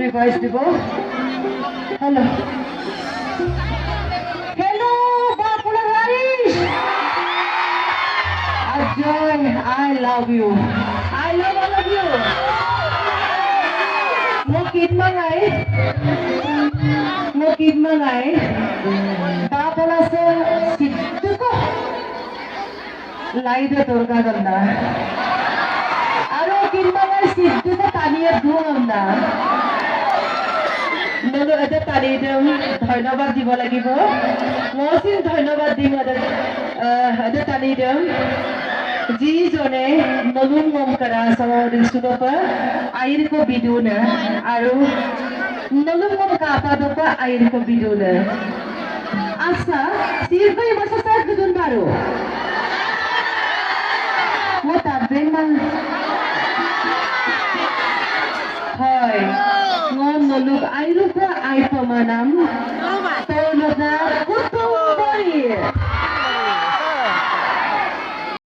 request দিব hello hello Bapula Harish Ajoy I love you I love all of you Mukid mangai Bapula se siddu ko laide turga ganda aro kinmangai siddu ko taniye duamna নলো এটা তালি দিম ধন্যবাদ দিব লাগিব মসিন ধন্যবাদ দিম এটা তালি দিম যিজনে নলুন মম করা সমাধিষ্টুপ আইরকো বিদুন আৰু নলুন মম কাপা দপা আইরকো বিদুন আচ্ছা সিরকই বসা বিদুন বারো মো তাবেন না হয় ngon noluk airuka ai pamanam tologa